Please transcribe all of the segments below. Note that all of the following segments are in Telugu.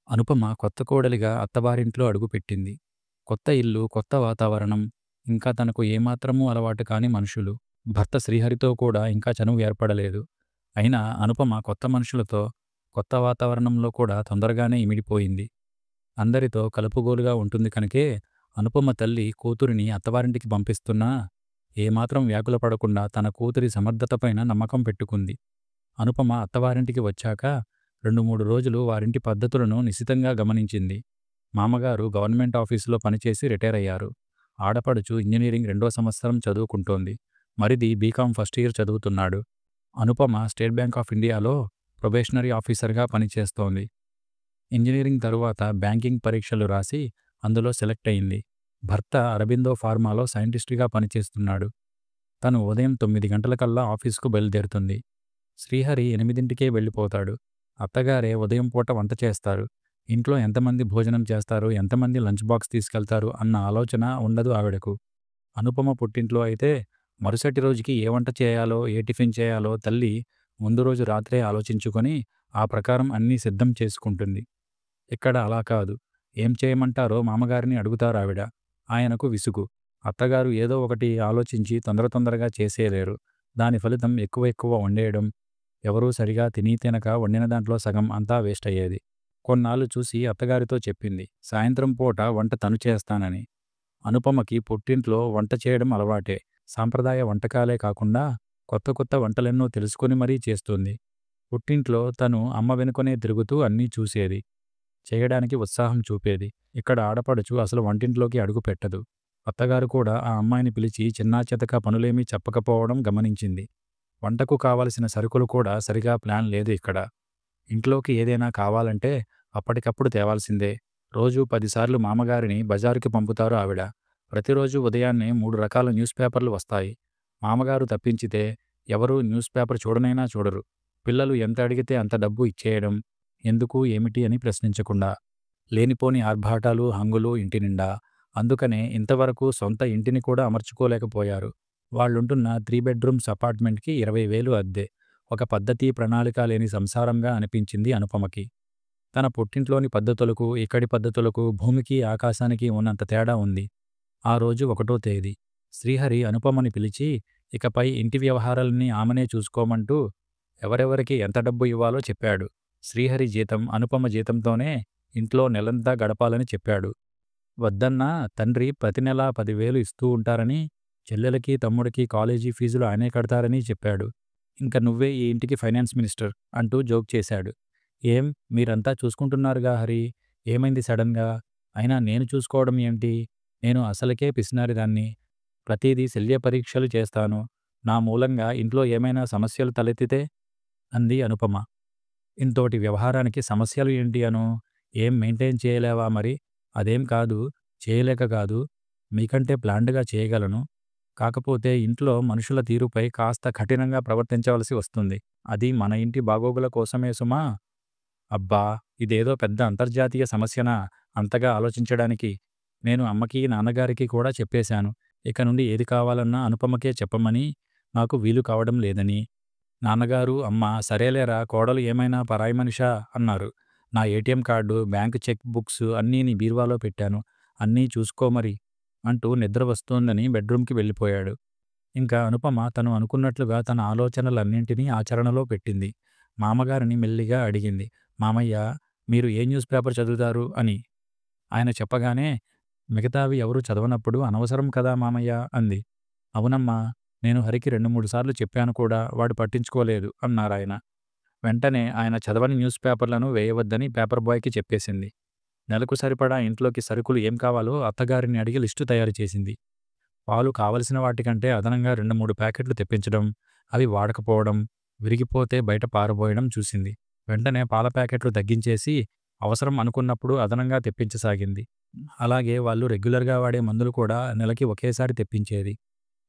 అనుపమ కొత్త కోడలిగా అత్తవారింట్లో అడుగుపెట్టింది. కొత్త ఇల్లు, కొత్త వాతావరణం, ఇంకా తనకు ఏమాత్రమూ అలవాటు కాని మనుషులు. భర్త శ్రీహరితో కూడా ఇంకా చనువు ఏర్పడలేదు. అయినా అనుపమ కొత్త మనుషులతో, కొత్త వాతావరణంలో కూడా తొందరగానే ఇమిడిపోయింది. అందరితో కలుపుగోలుగా ఉంటుంది కనుకే అనుపమ తల్లి కూతురిని అత్తవారింటికి పంపిస్తున్నా ఏమాత్రం వ్యాకులపడకుండా తన కూతురి సమర్థతపైన నమ్మకం పెట్టుకుంది. అనుపమ అత్తవారింటికి వచ్చాక 2, 3 రోజులు వారింటి పద్ధతులను నిశితంగా గమనించింది. మామగారు గవర్నమెంట్ ఆఫీసులో పనిచేసి రిటైర్ అయ్యారు. ఆడపడుచు ఇంజనీరింగ్ 2వ సంవత్సరం చదువుకుంటోంది. మరిది బీకాం ఫస్ట్ ఇయర్ చదువుతున్నాడు. అనుపమ స్టేట్ బ్యాంక్ ఆఫ్ ఇండియాలో ప్రొబేషనరీ ఆఫీసర్గా పనిచేస్తోంది. ఇంజనీరింగ్ తరువాత బ్యాంకింగ్ పరీక్షలు రాసి అందులో సెలెక్ట్ అయింది. భర్త అరబిందో ఫార్మాలో సైంటిస్టుగా పనిచేస్తున్నాడు. తను ఉదయం 9 గంటలకల్లా ఆఫీసుకు బయలుదేరుతుంది. శ్రీహరి 8ంటికే వెళ్ళిపోతాడు. అత్తగారే ఉదయం పూట వంట చేస్తారు. ఇంట్లో ఎంతమంది భోజనం చేస్తారు, ఎంతమంది లంచ్ బాక్స్ తీసుకెళ్తారు అన్న ఆలోచన ఉండదు ఆవిడకు. అనుపమ పుట్టింట్లో అయితే మరుసటి రోజుకి ఏ వంట చేయాలో, ఏ టిఫిన్ చేయాలో తల్లి ముందు రోజు రాత్రే ఆలోచించుకొని ఆ ప్రకారం అన్నీ సిద్ధం చేసుకుంటుంది. ఇక్కడ అలా కాదు. ఏం చేయమంటారో మామగారిని అడుగుతారావిడ. ఆయనకు విసుగు. అత్తగారు ఏదో ఒకటి ఆలోచించి తొందరగా చేసేయలేరు. దాని ఫలితం ఎక్కువ ఎక్కువ వండేయడం. ఎవరూ సరిగా తినీ తినక వండిన దాంట్లో సగం అంతా వేస్ట్ అయ్యేది. కొన్నాళ్ళు చూసి అత్తగారితో చెప్పింది. సాయంత్రం పూట వంట తను చేస్తానని. అనుపమకి పుట్టింట్లో వంట చేయడం అలవాటే. సాంప్రదాయ వంటకాలే కాకుండా కొత్త కొత్త వంటలెన్నో తెలుసుకొని మరీ చేస్తుంది. పుట్టింట్లో తను అమ్మ వెనుకనే తిరుగుతూ అన్నీ చూసేది. చేయడానికి ఉత్సాహం చూపేది. ఇక్కడ ఆడపడుచు అసలు వంటింట్లోకి అడుగు పెట్టదు. అత్తగారు కూడా ఆ అమ్మాయిని పిలిచి చిన్నాచితక పనులేమీ చెప్పకపోవడం గమనించింది. వంటకు కావలసిన సరుకులు కూడా సరిగా ప్లాన్ లేదు ఇక్కడ. ఇంట్లోకి ఏదైనా కావాలంటే అప్పటికప్పుడు తేవాల్సిందే. రోజూ 10 సార్లు మామగారిని బజారుకి పంపుతారు ఆవిడ. ప్రతిరోజు ఉదయాన్నే 3 రకాల న్యూస్ పేపర్లు వస్తాయి. మామగారు తప్పించితే ఎవరూ న్యూస్ పేపర్ చూడనైనా చూడరు. పిల్లలు ఎంత అడిగితే అంత డబ్బు ఇచ్చేయడం. ఎందుకు ఏమిటి అని ప్రశ్నించకుండా. లేనిపోని ఆర్భాటాలు, హంగులు ఇంటి నిండా. అందుకనే ఇంతవరకు సొంత ఇంటిని కూడా అమర్చుకోలేకపోయారు. వాళ్ళుంటున్న 3 బెడ్‌రూమ్స్ అపార్ట్మెంట్‌కి 20,000 అద్దె. ఒక పద్ధతి, ప్రణాళిక లేని సంసారంగా అనిపించింది అనుపమకి. తన పుట్టింట్లోని పద్ధతులకు, ఇక్కడి పద్ధతులకు భూమికి, ఆకాశానికి ఉన్నంత తేడా ఉంది. ఆ రోజు 1వ తేదీ. శ్రీహరి అనుపమని పిలిచి, ఇకపై ఇంటి వ్యవహారాలన్నీ ఆమెనే చూసుకోమంటూ ఎవరెవరికి ఎంత డబ్బు ఇవ్వాలో చెప్పాడు. శ్రీహరి జీతం అనుపమ జీతంతోనే ఇంట్లో నెలంతా గడపాలని చెప్పాడు. వద్దన్నా తండ్రి ప్రతి నెలా 10,000 ఇస్తూ ఉంటారని, చెల్లెలకి, తమ్ముడికి కాలేజీ ఫీజులు ఆయనే కడతారని చెప్పాడు. ఇంక నువ్వే ఈ ఇంటికి ఫైనాన్స్ మినిస్టర్ అంటూ జోక్ చేశాడు. ఏం మీరంతా చూసుకుంటున్నారుగా హరి, ఏమైంది సడన్‌గా? అయినా నేను చూసుకోవడం ఏమిటి? నేను అసలకే పిసినారిదాన్ని. ప్రతీదీ శల్య పరీక్షలు చేస్తాను. నా మూలంగా ఇంట్లో ఏమైనా సమస్యలు తలెత్తితే? అంది అనుపమ. ఇంతోటి వ్యవహారానికి సమస్యలు ఏంటి అను? ఏం మెయింటైన్ చేయలేవా మరి? అదేం కాదు. చేయలేక కాదు. మీకంటే ప్లాన్డ్‌గా చేయగలను. కాకపోతే ఇంట్లో మనుషుల తీరుపై కాస్త కఠినంగా ప్రవర్తించవలసి వస్తుంది. అది మన ఇంటి బాగోగుల కోసమే సుమా! అబ్బా! ఇదేదో పెద్ద అంతర్జాతీయ సమస్యనా అంతగా ఆలోచించడానికి? నేను అమ్మకి, నాన్నగారికి కూడా చెప్పేశాను. ఇక నుండి ఏది కావాలన్నా అనుపమకే చెప్పమని, నాకు వీలు కావడం లేదని. నాన్నగారు, అమ్మ సరేలేరా కోడలు ఏమైనా పరాయి మనిషా అన్నారు. నా ATM card, bank cheque books అన్నీ నీ బీరువాలో పెట్టాను. అన్నీ చూసుకో మరి అంటూ నిద్ర వస్తోందని బెడ్రూమ్‌కి వెళ్ళిపోయాడు. ఇంకా అనుపమ తను అనుకున్నట్లుగా తన ఆలోచనలన్నింటినీ ఆచరణలో పెట్టింది. మామగారిని మెల్లిగా అడిగింది. మామయ్య, మీరు ఏ న్యూస్ పేపర్ చదువుతారు అని. ఆయన చెప్పగానే, మిగతావి ఎవరూ చదవనప్పుడు అనవసరం కదా మామయ్య అంది. అవునమ్మా, నేను హరికి 2, 3 సార్లు చెప్పాను కూడా, వాడు పట్టించుకోలేదు అన్నారాయన. వెంటనే ఆయన చదవని న్యూస్ పేపర్లను వేయవద్దని పేపర్ బాయ్‌కి చెప్పేసింది. నెలకు సరిపడా ఇంట్లోకి సరుకులు ఏం కావాలో అత్తగారిని అడిగి లిస్టు తయారు చేసింది. పాలు కావలసిన వాటికంటే అదనంగా 2, 3 ప్యాకెట్లు తెప్పించడం, అవి వాడకపోవడం, విరిగిపోతే బయట పారబోయడం చూసింది. వెంటనే పాల ప్యాకెట్లు తగ్గించేసి, అవసరం అనుకున్నప్పుడు అదనంగా తెప్పించసాగింది. అలాగే వాళ్ళు రెగ్యులర్‌గా వాడే మందులు కూడా నెలకి ఒకేసారి తెప్పించేది.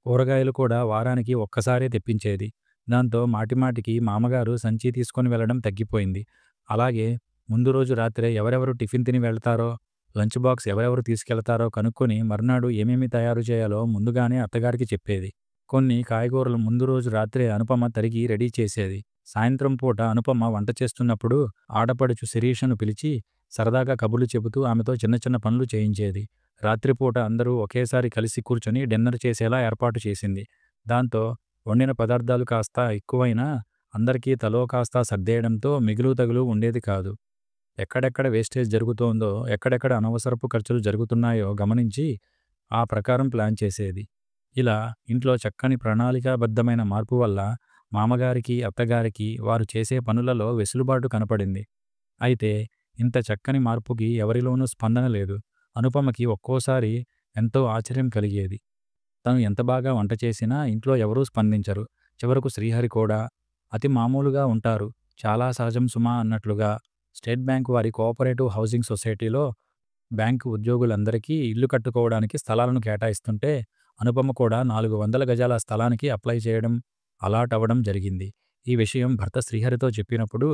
కూరగాయలు కూడా వారానికి ఒక్కసారే తెప్పించేది. దాంతో మాటిమాటికి మామగారు సంచి తీసుకొని వెళ్ళడం తగ్గిపోయింది. అలాగే ముందు రోజు రాత్రే ఎవరెవరు టిఫిన్ తిని వెళ్తారో, లంచ్ బాక్స్ ఎవరెవరు తీసుకెళ్తారో కనుక్కొని మర్నాడు ఏమేమి తయారు చేయాలో ముందుగానే అత్తగారికి చెప్పేది. కొన్ని కాయగూరలు ముందు రోజు రాత్రే అనుపమ తరిగి రెడీ చేసేది. సాయంత్రం పూట అనుపమ వంట చేస్తున్నప్పుడు ఆడపడుచు శిరీషను పిలిచి, సరదాగా కబుర్లు చెబుతూ ఆమెతో చిన్న చిన్న పనులు చేయించేది. రాత్రిపూట అందరూ ఒకేసారి కలిసి కూర్చొని డిన్నర్ చేసేలా ఏర్పాటు చేసింది. దాంతో వండిన పదార్థాలు కాస్త ఎక్కువైనా అందరికీ తలో కాస్త సర్దేయడంతో మిగులు తగులు ఉండేది కాదు. ఎక్కడెక్కడ వేస్టేజ్ జరుగుతోందో, ఎక్కడెక్కడ అనవసరపు ఖర్చులు జరుగుతున్నాయో గమనించి ఆ ప్రకారం ప్లాన్ చేసేది. ఇలా ఇంట్లో చక్కని ప్రణాళికాబద్ధమైన మార్పు వల్ల మామగారికి, అత్తగారికి వారు చేసే పనులలో వెసులుబాటు కనపడింది. అయితే ఇంత చక్కని మార్పుకి ఎవరిలోనూ స్పందన లేదు. అనుపమకి ఒక్కోసారి ఎంతో ఆశ్చర్యం కలిగేది. తను ఎంత బాగా వంట చేసినా ఇంట్లో ఎవరూ స్పందించరు. చివరకు శ్రీహరి కూడా అతి మామూలుగా ఉంటారు. చాలా సహజం సుమా అన్నట్లుగా స్టేట్ బ్యాంక్ వారి కోఆపరేటివ్ హౌసింగ్ సొసైటీలో బ్యాంకు ఉద్యోగులందరికీ ఇల్లు కట్టుకోవడానికి స్థలాలను కేటాయిస్తుంటే అనుపమ కూడా 400 గజాల స్థలానికి అప్లై చేయడం, అలాట్ అవ్వడం జరిగింది. ఈ విషయం భర్త శ్రీహరితో చెప్పినప్పుడు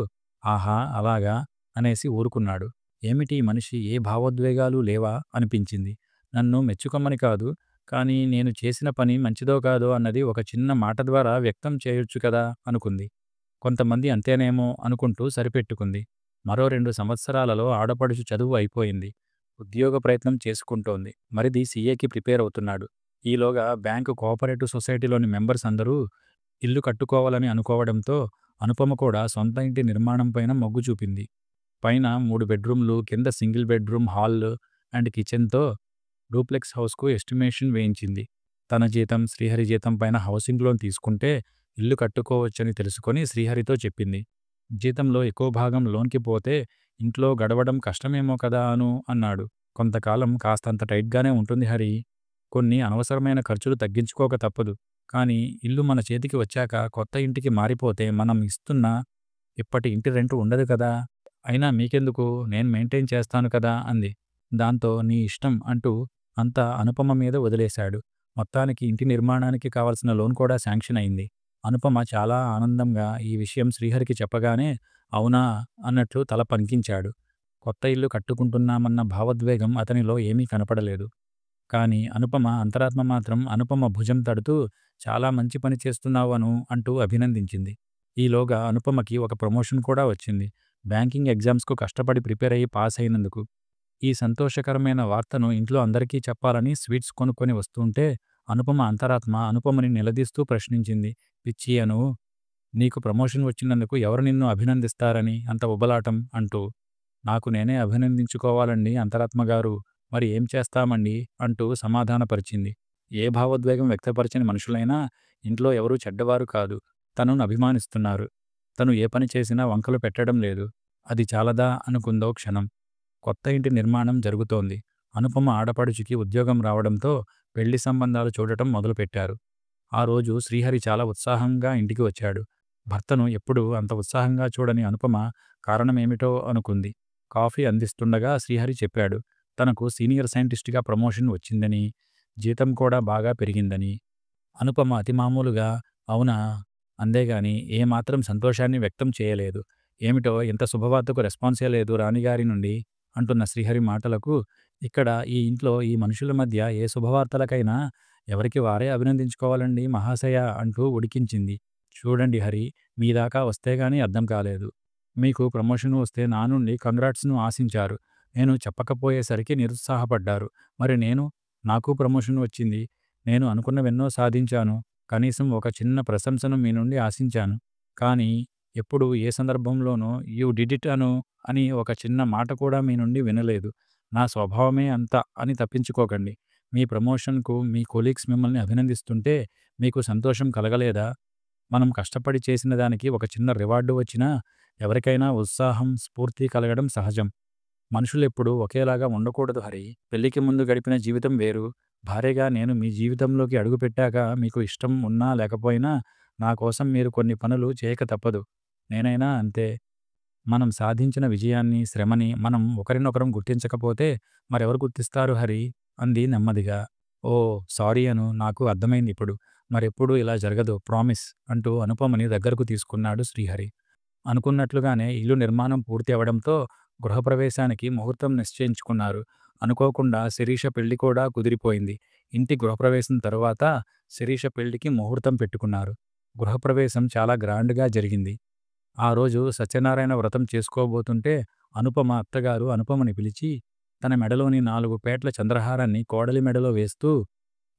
ఆహా అలాగా అనేసి ఊరుకున్నాడు. ఏమిటి ఈ మనిషి ఏ భావోద్వేగాలు లేవా అనిపించింది. నన్ను మెచ్చుకోమని కాదు, కానీ నేను చేసిన పని మంచిదో కాదో అన్నది ఒక చిన్న మాట ద్వారా వ్యక్తం చేయొచ్చు కదా అనుకుంది. కొంతమంది అంతేనేమో అనుకుంటూ సరిపెట్టుకుంది. మరో 2 సంవత్సరాలలో ఆడపడుచు చదువు అయిపోయింది. ఉద్యోగ ప్రయత్నం చేసుకుంటోంది. మరిది సీఏకి ప్రిపేర్ అవుతున్నాడు. ఈలోగా బ్యాంకు కోఆపరేటివ్ సొసైటీలోని మెంబర్స్ అందరూ ఇల్లు కట్టుకోవాలని అనుకోవడంతో అనుపమ కూడా సొంత ఇంటి నిర్మాణం పైన మొగ్గు చూపింది. పైన 3 బెడ్రూమ్లు, కింద సింగిల్ బెడ్రూమ్ హాల్ అండ్ కిచెన్‌తో డూప్లెక్స్ హౌస్‌కు ఎస్టిమేషన్ వేయించింది. తన జీతం, శ్రీహరి జీతం పైన హౌసింగ్ లోన్ తీసుకుంటే ఇల్లు కట్టుకోవచ్చని తెలుసుకొని శ్రీహరితో చెప్పింది. జీతంలో ఎక్కువ భాగం లోన్‌కి పోతే ఇంట్లో గడవడం కష్టమేమో కదా అన్నాడు. కొంతకాలం కాస్తంత టైట్‌గానే ఉంటుంది హరి. కొన్ని అనవసరమైన ఖర్చులు తగ్గించుకోక తప్పదు. కానీ ఇల్లు మన చేతికి వచ్చాక కొత్త ఇంటికి మారిపోతే మనం ఇస్తున్న ఇప్పటి ఇంటి రెంటు ఉండదు కదా! అయినా మీకెందుకు నేను మెయింటైన్ చేస్తాను కదా అంది. దాంతో నీ ఇష్టం అంటూ అంతా అనుపమ మీద వదిలేశాడు. మొత్తానికి ఇంటి నిర్మాణానికి కావాల్సిన లోన్ కూడా శాంక్షన్ అయింది. అనుపమ చాలా ఆనందంగా ఈ విషయం శ్రీహరికి చెప్పగానే అవునా అన్నట్లు తల పంకించాడు. కొత్త ఇల్లు కట్టుకుంటున్నామన్న భావోద్వేగం అతనిలో ఏమీ కనపడలేదు. కానీ అనుపమ అంతరాత్మ మాత్రం అనుపమ భుజం తడుతూ చాలా మంచి పని చేస్తున్నావు అంటూ అభినందించింది. ఈలోగా అనుపమకి ఒక ప్రమోషన్ కూడా వచ్చింది. బ్యాంకింగ్ ఎగ్జామ్స్‌కు కష్టపడి ప్రిపేర్ అయ్యి పాస్ అయినందుకు. ఈ సంతోషకరమైన వార్తను ఇంట్లో అందరికీ చెప్పాలని స్వీట్స్ కొనుక్కొని వస్తుంటే అనుపమ అంతరాత్మ అనుపమని నిలదీస్తూ ప్రశ్నించింది. పిచ్చి నీకు ప్రమోషన్ వచ్చినందుకు ఎవరు నిన్ను అభినందిస్తారని అంత ఉబలాటం అంటూ. నాకు నేనే అభినందించుకోవాలండి అంతరాత్మగారు, మరి ఏం చేస్తామండి అంటూ సమాధానపరిచింది. ఏ భావోద్వేగం వ్యక్తపరచని మనుషులైనా ఇంట్లో ఎవరూ చెడ్డవారు కాదు. తనను అభిమానిస్తున్నారు. తను ఏ పని చేసినా వంకలు పెట్టడం లేదు. అది చాలదా అనుకుందో క్షణం. కొత్త ఇంటి నిర్మాణం జరుగుతోంది. అనుపమ ఆడపడుచుకి ఉద్యోగం రావడంతో పెళ్లి సంబంధాలు చూడటం మొదలుపెట్టారు. ఆ రోజు శ్రీహరి చాలా ఉత్సాహంగా ఇంటికి వచ్చాడు. భర్తను ఎప్పుడూ అంత ఉత్సాహంగా చూడని అనుపమ కారణమేమిటో అనుకుంది. కాఫీ అందిస్తుండగా శ్రీహరి చెప్పాడు. తనకు సీనియర్ సైంటిస్ట్‌గా ప్రమోషన్ వచ్చిందని, జీతం కూడా బాగా పెరిగిందని. అనుపమ అతి మామూలుగా అవునా అందేగాని ఏమాత్రం సంతోషాన్ని వ్యక్తం చేయలేదు. ఏమిటో ఇంత శుభవార్తకు రెస్పాన్సే లేదు రాణిగారి నుండి అంటున్న శ్రీహరి మాటలకు ఇక్కడ ఈ ఇంట్లో ఈ మనుషుల మధ్య ఏ శుభవార్తలకైనా ఎవరికి వారే అభినందించుకోవాలండి మహాశయ అంటూ ఉడికించింది. చూడండి హరి, మీ దాకా వస్తే గానీ అర్థం కాలేదు. మీకు ప్రమోషన్ వస్తే నా నుండి కంగ్రాట్స్‌ను ఆశించారు. నేను చెప్పకపోయేసరికి నిరుత్సాహపడ్డారు. మరి నాకు ప్రమోషన్ వచ్చింది. నేను అనుకున్నవెన్నో సాధించాను. కనీసం ఒక చిన్న ప్రశంసను మీ నుండి ఆశించాను. కానీ ఎప్పుడు ఏ సందర్భంలోనూ యూ డిడ్ ఇట్ అని ఒక చిన్న మాట కూడా మీ నుండి వినలేదు. నా స్వభావమే అంత అని తప్పించుకోకండి. మీ ప్రమోషన్‌కు మీ కొలీగ్స్ మిమ్మల్ని అభినందిస్తుంటే మీకు సంతోషం కలగలేదా? మనం కష్టపడి చేసిన దానికి ఒక చిన్న రివార్డు వచ్చినా ఎవరికైనా ఉత్సాహం, స్ఫూర్తి కలగడం సహజం. మనుషులెప్పుడూ ఒకేలాగా ఉండకూడదు హరి. పెళ్లికి ముందు గడిపిన జీవితం వేరు. భార్యగా నేను మీ జీవితంలోకి అడుగుపెట్టాక మీకు ఇష్టం ఉన్నా లేకపోయినా నా కోసం మీరు కొన్ని పనులు చేయక తప్పదు. నేనైనా అంతే. మనం సాధించిన విజయాన్ని, శ్రమని మనం ఒకరినొకరం గుర్తించకపోతే మరెవరు గుర్తిస్తారు హరి అంది నెమ్మదిగా. ఓహ్! సారీ నాకు అర్థమైందిప్పుడు. మరెప్పుడూ ఇలా జరగదు ప్రామిస్ అంటూ అనుపమని దగ్గరకు తీసుకున్నాడు శ్రీహరి. అనుకున్నట్లుగానే ఇల్లు నిర్మాణం పూర్తి అవ్వడంతో గృహప్రవేశానికి ముహూర్తం నిశ్చయించుకున్నారు. అనుకోకుండా శిరీష పెళ్లి కూడా కుదిరిపోయింది. ఇంటి గృహప్రవేశం తరువాత శిరీష పెళ్లికి ముహూర్తం పెట్టుకున్నారు. గృహప్రవేశం చాలా గ్రాండ్‌గా జరిగింది. ఆ రోజు సత్యనారాయణ వ్రతం చేసుకోబోతుంటే అనుపమ అత్తగారు అనుపమని పిలిచి తన మెడలోని 4 పేట్ల చంద్రహారాన్ని కోడలి మెడలో వేస్తూ,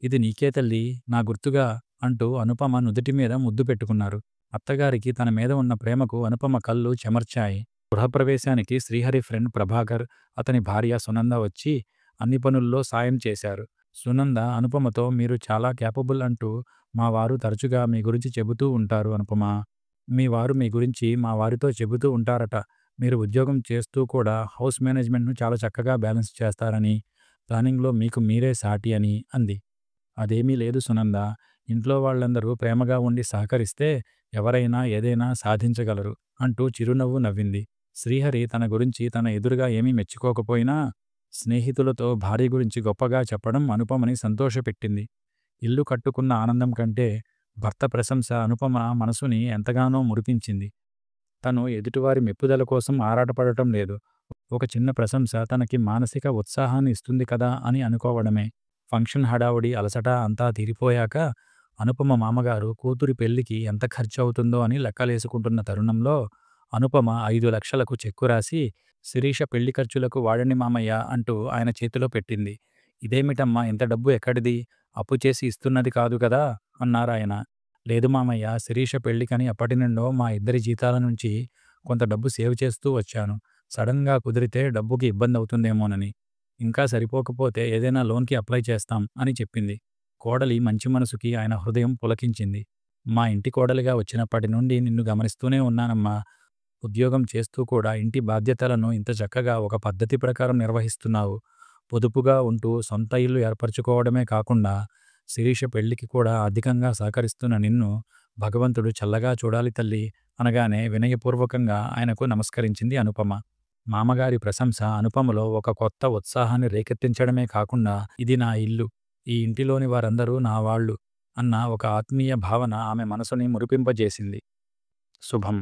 "ఇది నీకే తల్లీ, నా గుర్తుగా" అంటూ అనుపమ నుదిటి మీద ముద్దు పెట్టుకున్నారు. అత్తగారికి తన మీద ఉన్న ప్రేమకు అనుపమ కళ్ళు చెమర్చాయి. గృహప్రవేశానికి శ్రీహరి ఫ్రెండ్ ప్రభాకర్, అతని భార్య సునంద వచ్చి అన్ని పనుల్లో సాయం చేశారు. సునంద అనుపమతో, "మీరు చాలా క్యాపబుల్ అంటూ మా వారు తరచుగా మీ గురించి చెబుతూ ఉంటారు అనుపమా. మీ వారు మీ గురించి మా వారితో చెబుతూ ఉంటారట. మీరు ఉద్యోగం చేస్తూ కూడా హౌస్ మేనేజ్మెంట్‌ను చాలా చక్కగా బ్యాలెన్స్ చేస్తారని, ప్లానింగ్‌లో మీకు మీరే సాటి" అని అంది. "అదేమీ లేదు సునంద. ఇంట్లో వాళ్ళందరూ ప్రేమగా ఉండి సహకరిస్తే ఎవరైనా ఏదైనా సాధించగలరు" అంటూ చిరునవ్వు నవ్వింది. శ్రీహరి తన గురించి తన ఎదురుగా ఏమీ మెచ్చుకోకపోయినా, స్నేహితులతో భార్య గురించి గొప్పగా చెప్పడం అనుపమని సంతోషపెట్టింది. ఇల్లు కట్టుకున్న ఆనందం కంటే భర్త ప్రశంస అనుపమ మనసుని ఎంతగానో మురిపించింది. తను ఎదుటివారి మెప్పుదల కోసం ఆరాటపడటం లేదు. ఒక చిన్న ప్రశంస తనకి మానసిక ఉత్సాహాన్ని ఇస్తుంది కదా అని అనుకోవడమే. ఫంక్షన్ హడావుడి, అలసట అంతా తీరిపోయాక అనుపమ మామగారు కూతురి పెళ్లికి ఎంత ఖర్చవుతుందో అని లెక్కలేసుకుంటున్న తరుణంలో అనుపమ 5,00,000కు చెక్కు రాసి, "శిరీష పెళ్లి ఖర్చులకు వాడండి మామయ్య" అంటూ ఆయన చేతిలో పెట్టింది. "ఇదేమిటమ్మా, ఇంత డబ్బు ఎక్కడిది? అప్పు చేసి ఇస్తున్నది కాదు కదా" అన్నారాయన. "లేదు మామయ్య, శిరీష పెళ్లికని అప్పటినుండో మా ఇద్దరి జీతాల నుంచి కొంత డబ్బు సేవ్ చేస్తూ వచ్చాను. సడన్‌గా కుదిరితే డబ్బుకి ఇబ్బందవుతుందేమోనని. ఇంకా సరిపోకపోతే ఏదైనా లోన్‌కి అప్లై చేస్తాం" అని చెప్పింది. కోడలి మంచి మనసుకి ఆయన హృదయం పులకించింది. "మా ఇంటి కోడలిగా వచ్చినప్పటి నుండి నిన్ను గమనిస్తూనే ఉన్నానమ్మా. ఉద్యోగం చేస్తూ కూడా ఇంటి బాధ్యతలను ఇంత చక్కగా ఒక పద్ధతి ప్రకారం నిర్వహిస్తున్నావు. పొదుపుగా ఉంటూ సొంత ఇల్లు ఏర్పరచుకోవడమే కాకుండా శిరీష పెళ్లికి కూడా ఆర్థికంగా సహకరిస్తున్న నిన్ను భగవంతుడు చల్లగా చూడాలి తల్లీ" అనగానే వినయపూర్వకంగా ఆయనకు నమస్కరించింది అనుపమ. మామగారి ప్రశంస అనుపమలో ఒక కొత్త ఉత్సాహాన్ని రేకెత్తించడమే కాకుండా, "ఇది నా ఇల్లు, ఈ ఇంటిలోని వారందరూ నా వాళ్ళు" అన్న ఒక ఆత్మీయ భావన ఆమె మనసుని మురిపింపజేసింది. శుభం.